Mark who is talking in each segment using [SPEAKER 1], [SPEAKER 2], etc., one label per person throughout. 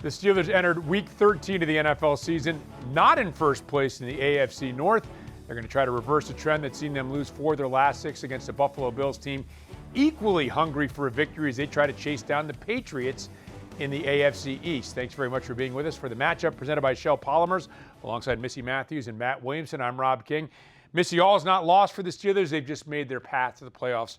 [SPEAKER 1] The Steelers entered Week 13 of the NFL season not in first place in the AFC North. They're going to try to reverse a trend that's seen them lose 4 of their last 6 against the Buffalo Bills team, equally hungry for a victory as they try to chase down the Patriots in the AFC East. Thanks very much for being with us for the matchup presented by Shell Polymers. Alongside Missi Matthews and Matt Williamson, I'm Rob King. Missi, all is not lost for the Steelers. They've just made their path to the playoffs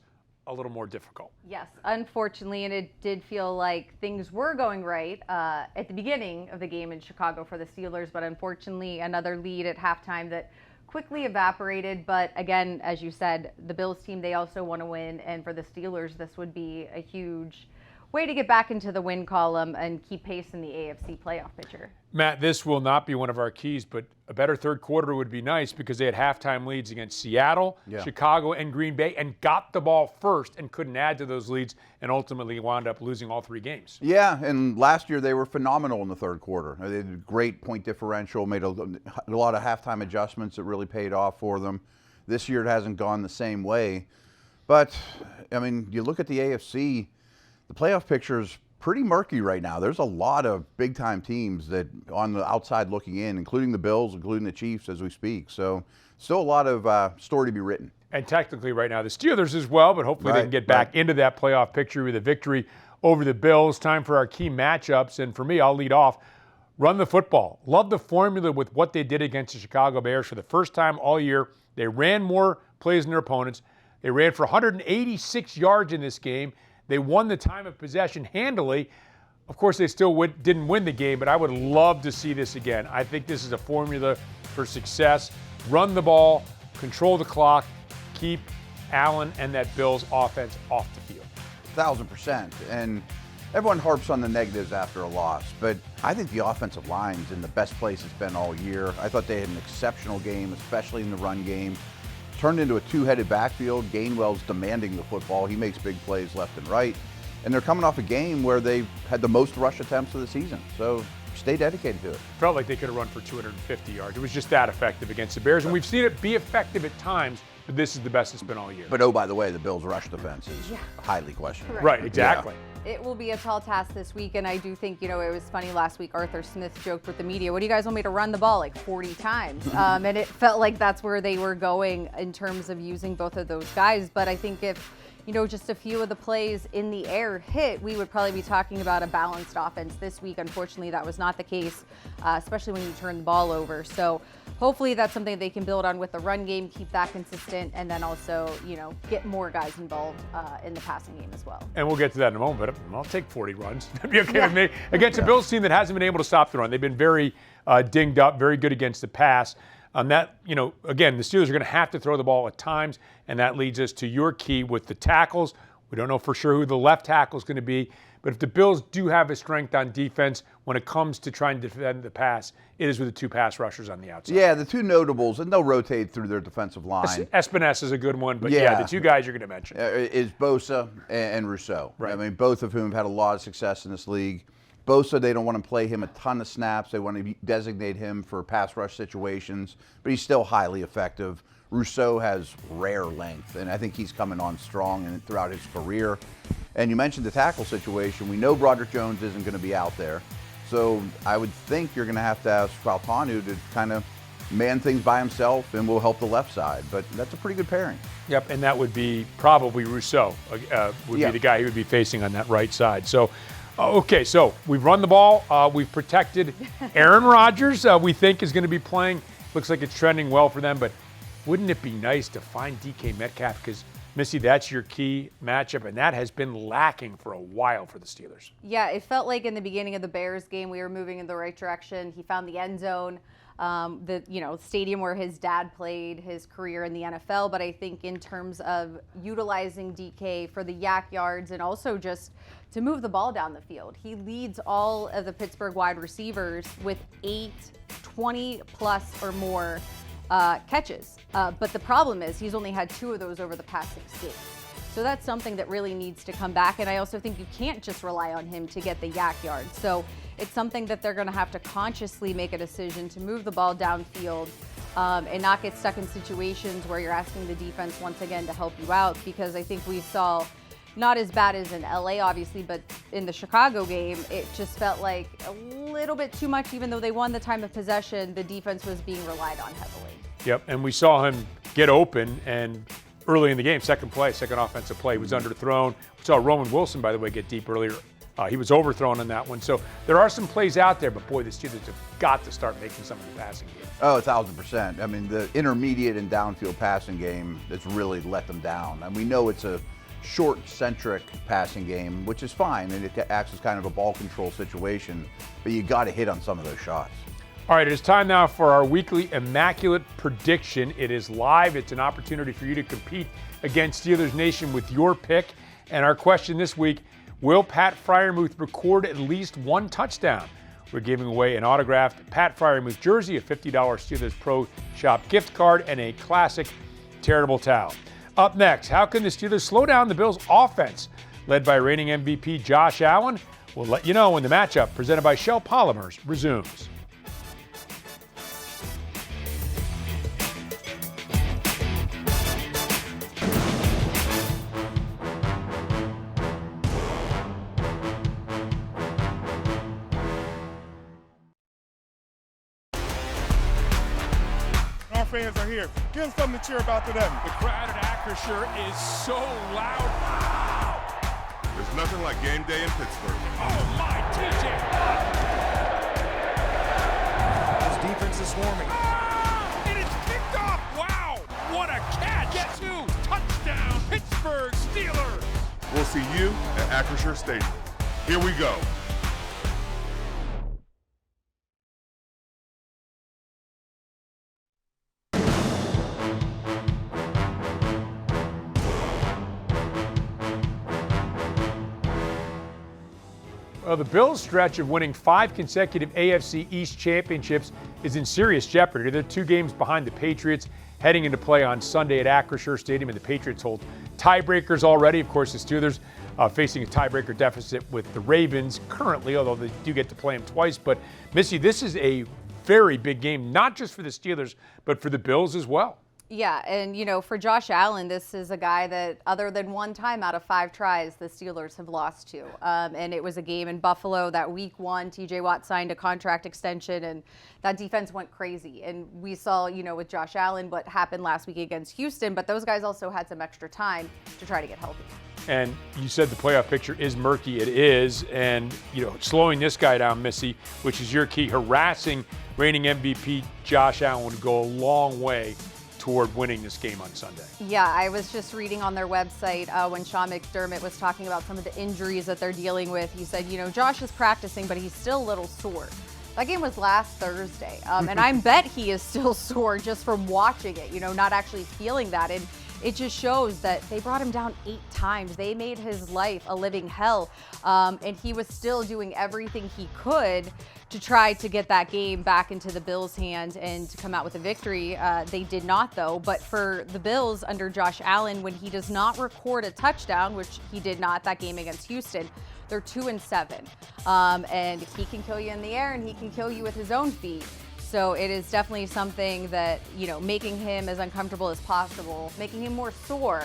[SPEAKER 1] a little more difficult.
[SPEAKER 2] Yes, unfortunately, and it did feel like things were going right at the beginning of the game in Chicago for the Steelers, but unfortunately another lead at halftime that quickly evaporated. But again, as you said, the Bills team, they also want to win, and for the Steelers, this would be a huge way to get back into the win column and keep pace in the AFC playoff picture.
[SPEAKER 1] Matt, this will not be one of our keys, but a better third quarter would be nice because they had halftime leads against Seattle, Chicago, and Green Bay and got the ball first and couldn't add to those leads and ultimately wound up losing all 3 games.
[SPEAKER 3] Yeah, and last year they were phenomenal in the third quarter. They did a great point differential, made a lot of halftime adjustments that really paid off for them. This year it hasn't gone the same way. But, I mean, you look at the AFC, the playoff picture is pretty murky right now. There's a lot of big-time teams that on the outside looking in, including the Bills, including the Chiefs as we speak. So still a lot of story to be written.
[SPEAKER 1] And technically right now the Steelers as well, but hopefully they can get back into that playoff picture with a victory over the Bills. Time for our key matchups. And for me, I'll lead off. Run the football. Love the formula with what they did against the Chicago Bears for the first time all year. They ran more plays than their opponents. They ran for 186 yards in this game. They won the time of possession handily. Of course, they still didn't win the game, but I would love to see this again. I think this is a formula for success. Run the ball, control the clock, keep Allen and that Bills offense off the field.
[SPEAKER 3] 1,000%. And everyone harps on the negatives after a loss, but I think the offensive line's in the best place it's been all year. I thought they had an exceptional game, especially in the run game. Turned into a two-headed backfield. Gainwell's demanding the football. He makes big plays left and right. And they're coming off a game where they've had the most rush attempts of the season. So stay dedicated to it.
[SPEAKER 1] Felt like they could have run for 250 yards. It was just that effective against the Bears. And we've seen it be effective at times, but this is the best it's been all year.
[SPEAKER 3] But oh, by the way, the Bills' rush defense is highly questionable.
[SPEAKER 1] Right, exactly.
[SPEAKER 3] Yeah.
[SPEAKER 2] It will be a tall task this week, and I do think, it was funny last week, Arthur Smith joked with the media, what do you guys want me to run the ball like 40 times? And it felt like that's where they were going in terms of using both of those guys. But I think if, just a few of the plays in the air hit, we would probably be talking about a balanced offense this week. Unfortunately, that was not the case, especially when you turn the ball over. So hopefully that's something they can build on with the run game, keep that consistent, and then also, get more guys involved in the passing game as well.
[SPEAKER 1] And we'll get to that in a moment, but I'll take 40 runs. That'd be okay with me. Against a Bills team that hasn't been able to stop the run. They've been very dinged up, very good against the pass. That, again, the Steelers are going to have to throw the ball at times, and that leads us to your key with the tackles. We don't know for sure who the left tackle is going to be, but if the Bills do have a strength on defense when it comes to trying to defend the pass, it is with the 2 pass rushers on the outside.
[SPEAKER 3] Yeah, the 2 notables, and they'll rotate through their defensive line.
[SPEAKER 1] Espinez is a good one, but the 2 guys you're going to mention.
[SPEAKER 3] Is Bosa and Rousseau.
[SPEAKER 1] Right.
[SPEAKER 3] I mean, both of whom have had a lot of success in this league. Bosa, they don't want to play him a ton of snaps. They want to designate him for pass rush situations, but he's still highly effective. Rousseau has rare length, and I think he's coming on strong throughout his career. And you mentioned the tackle situation. We know Broderick Jones isn't going to be out there, so I would think you're going to have Fautanu to kind of man things by himself and will help the left side. But that's a pretty good pairing.
[SPEAKER 1] Yep, and that would be probably Rousseau would be the guy he would be facing on that right side. So. Okay, so we've run the ball. We've protected Aaron Rodgers, we think is going to be playing. Looks like it's trending well for them, but wouldn't it be nice to find DK Metcalf? Because, Missi, that's your key matchup, and that has been lacking for a while for the Steelers.
[SPEAKER 2] Yeah, it felt like in the beginning of the Bears game we were moving in the right direction. He found the end zone, the stadium where his dad played his career in the NFL. But I think in terms of utilizing DK for the yak yards and also just to move the ball down the field, he leads all of the Pittsburgh wide receivers with 8 20+ or more catches. But the problem is he's only had 2 of those over the past 6 games. So that's something that really needs to come back. And I also think you can't just rely on him to get the yak yards. So it's something that they're going to have to consciously make a decision to move the ball downfield and not get stuck in situations where you're asking the defense once again to help you out. Because I think we saw not as bad as in LA, obviously, but in the Chicago game, it just felt like a little bit too much. Even though they won the time of possession, the defense was being relied on heavily.
[SPEAKER 1] Yep, and we saw him get open, and early in the game, second offensive play, was underthrown. We saw Roman Wilson, by the way, get deep earlier. He was overthrown on that one. So there are some plays out there, but boy, the Steelers have got to start making some of the passing game.
[SPEAKER 3] Oh, 1,000%. I mean, the intermediate and downfield passing game has really let them down. And we know it's a short-centric passing game, which is fine, and it acts as kind of a ball control situation, but you got to hit on some of those shots.
[SPEAKER 1] All right, it is time now for our weekly Immaculate prediction. It is live. It's an opportunity for you to compete against Steelers Nation with your pick. And our question this week, will Pat Freiermuth record at least one touchdown? We're giving away an autographed Pat Freiermuth jersey, a $50 Steelers Pro Shop gift card, and a classic Terrible Towel. Up next, how can the Steelers slow down the Bills' offense? Led by reigning MVP Josh Allen. We'll let you know when the matchup, presented by Shell Polymers, resumes.
[SPEAKER 4] Fans are here. Give them something to cheer about to them.
[SPEAKER 5] The crowd at Acrisure is so loud. Wow!
[SPEAKER 4] There's nothing like game day in Pittsburgh.
[SPEAKER 5] Oh my, TJ!
[SPEAKER 6] His defense is swarming.
[SPEAKER 5] Ah, it is picked up. Wow! What a catch! Get two! Touchdown! Pittsburgh Steelers!
[SPEAKER 4] We'll see you at Acrisure Stadium. Here we go.
[SPEAKER 1] Well, the Bills' stretch of winning 5 consecutive AFC East championships is in serious jeopardy. They're 2 games behind the Patriots heading into play on Sunday at Acrisure Stadium, and the Patriots hold tiebreakers already. Of course, the Steelers facing a tiebreaker deficit with the Ravens currently, although they do get to play them twice. But, Missy, this is a very big game, not just for the Steelers, but for the Bills as well.
[SPEAKER 2] Yeah, and for Josh Allen, this is a guy that other than one time out of 5 tries, the Steelers have lost to. And it was a game in Buffalo that week 1, TJ Watt signed a contract extension, and that defense went crazy. And we saw, with Josh Allen, what happened last week against Houston, but those guys also had some extra time to try to get healthy.
[SPEAKER 1] And you said the playoff picture is murky. It is. And, slowing this guy down, Missy, which is your key, harassing reigning MVP Josh Allen would go a long way toward winning this game on Sunday.
[SPEAKER 2] Yeah, I was just reading on their website when Sean McDermott was talking about some of the injuries that they're dealing with. He said, Josh is practicing, but he's still a little sore. That game was last Thursday, and I bet he is still sore just from watching it, not actually feeling that. And it just shows that they brought him down 8 times. They made his life a living hell, and he was still doing everything he could to try to get that game back into the Bills' hands and to come out with a victory. They did not, though. But for the Bills under Josh Allen, when he does not record a touchdown, which he did not that game against Houston, they're 2-7. And he can kill you in the air, and he can kill you with his own feet. So it is definitely something that, making him as uncomfortable as possible, making him more sore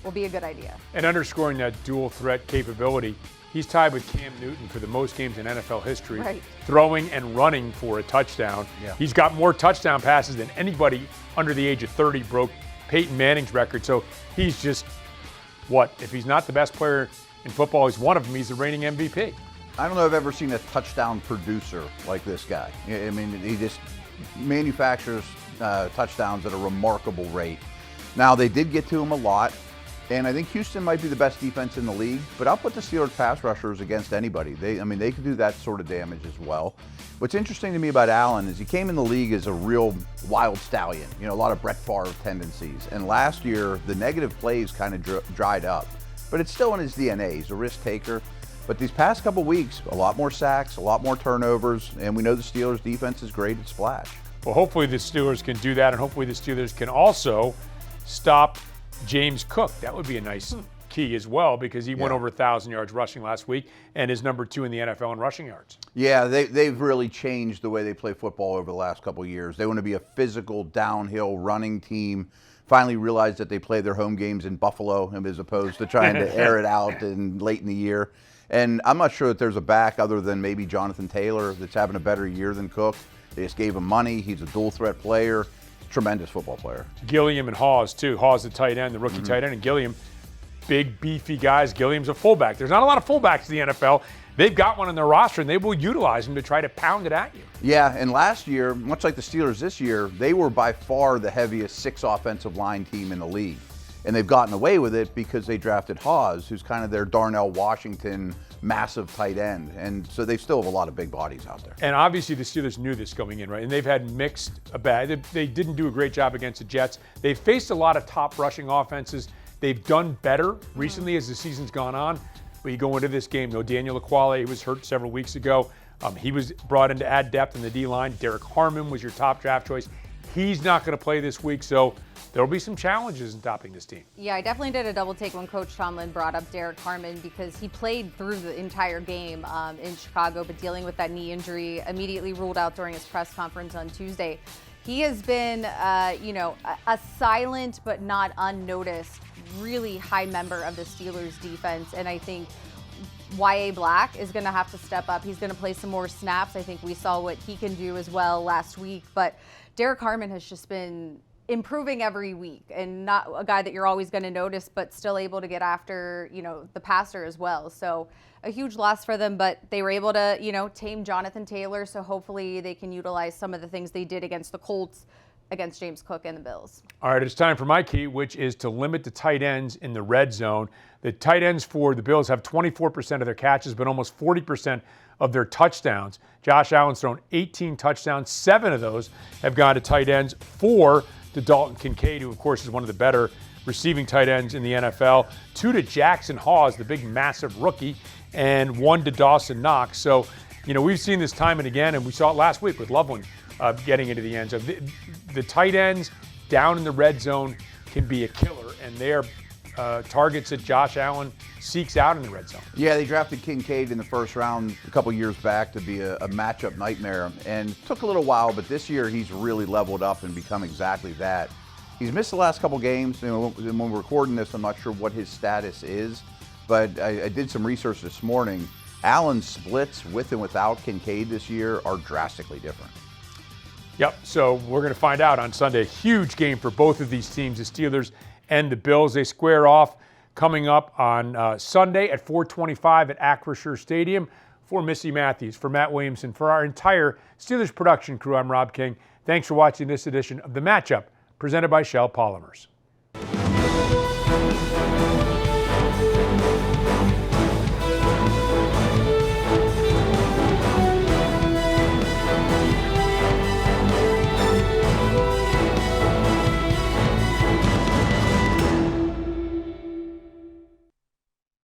[SPEAKER 2] will be a good idea.
[SPEAKER 1] And underscoring that dual threat capability, he's tied with Cam Newton for the most games in NFL history,
[SPEAKER 2] right,
[SPEAKER 1] throwing and running for a touchdown.
[SPEAKER 3] Yeah.
[SPEAKER 1] He's got more touchdown passes than anybody under the age of 30, broke Peyton Manning's record. So he's just, if he's not the best player in football, he's one of them. He's the reigning MVP.
[SPEAKER 3] I don't know if I've ever seen a touchdown producer like this guy. I mean, he just manufactures touchdowns at a remarkable rate. Now, they did get to him a lot, and I think Houston might be the best defense in the league, but I'll put the Steelers pass rushers against anybody. They could do that sort of damage as well. What's interesting to me about Allen is he came in the league as a real wild stallion, a lot of Brett Favre tendencies. And last year, the negative plays kind of dried up, but it's still in his DNA. He's a risk taker. But these past couple weeks, a lot more sacks, a lot more turnovers, and we know the Steelers' defense is great at splash.
[SPEAKER 1] Well, hopefully the Steelers can do that, and hopefully the Steelers can also stop James Cook. That would be a nice key as well, because he went over 1,000 yards rushing last week and is number 2 in the NFL in rushing yards.
[SPEAKER 3] Yeah, they've really changed the way they play football over the last couple of years. They want to be a physical, downhill running team. finally realized that they play their home games in Buffalo as opposed to trying to air it out late in the year. And I'm not sure that there's a back other than maybe Jonathan Taylor that's having a better year than Cook. They just gave him money. He's a dual threat player, tremendous football player.
[SPEAKER 1] Gilliam and Hawes too. Hawes the tight end, the rookie tight end, and Gilliam, big beefy guys. Gilliam's a fullback. There's not a lot of fullbacks in the NFL. They've got one on their roster, and they will utilize him to try to pound it at you.
[SPEAKER 3] Yeah, and last year, much like the Steelers this year, they were by far the heaviest 6 offensive line team in the league. And they've gotten away with it because they drafted Hawes, who's kind of their Darnell Washington massive tight end. And so they still have a lot of big bodies out there.
[SPEAKER 1] And obviously the Steelers knew this going in, right? And they've had mixed bag. They didn't do a great job against the Jets. They've faced a lot of top rushing offenses. They've done better recently as the season's gone on. But you go into this game, though, Daniel Aquale, he was hurt several weeks ago. He was brought in to add depth in the D-line. Derek Harmon was your top draft choice. He's not going to play this week, so there'll be some challenges in topping this team.
[SPEAKER 2] Yeah, I definitely did a double take when Coach Tomlin brought up Derek Harmon because he played through the entire game in Chicago, but dealing with that knee injury, immediately ruled out during his press conference on Tuesday. He has been, a silent but not unnoticed, really high member of the Steelers defense, and I think Y.A. Black is going to have to step up. He's going to play some more snaps. I think we saw what he can do as well last week, but Derek Harmon has just been improving every week, and not a guy that you're always going to notice, but still able to get after, the passer as well. So a huge loss for them, but they were able to, tame Jonathan Taylor. So hopefully they can utilize some of the things they did against the Colts, against James Cook and the Bills.
[SPEAKER 1] All right, it's time for my key, which is to limit the tight ends in the red zone. The tight ends for the Bills have 24% of their catches, but almost 40% of their touchdowns. Josh Allen's thrown 18 touchdowns. 7 of those have gone to tight ends, 4 to Dalton Kincaid, who, of course, is one of the better receiving tight ends in the NFL, 2 to Jackson Hawes, the big, massive rookie, and 1 to Dawson Knox. So, we've seen this time and again, and we saw it last week with Loveland getting into the end zone. The tight ends down in the red zone can be a killer, and they're targets that Josh Allen seeks out in the red zone.
[SPEAKER 3] Yeah, they drafted Kincaid in the first round a couple years back to be a matchup nightmare, and it took a little while, but this year he's really leveled up and become exactly that. He's missed the last couple games. When we're recording this, I'm not sure what his status is, but I did some research this morning. Allen's splits with and without Kincaid this year are drastically different.
[SPEAKER 1] Yep, so we're going to find out on Sunday. A huge game for both of these teams, the Steelers and the Bills. They square off coming up on Sunday at 4:25 at Acrisure Stadium. For Missi Matthews, for Matt Williamson, for our entire Steelers production crew, I'm Rob King. Thanks for watching this edition of The Matchup, presented by Shell Polymers.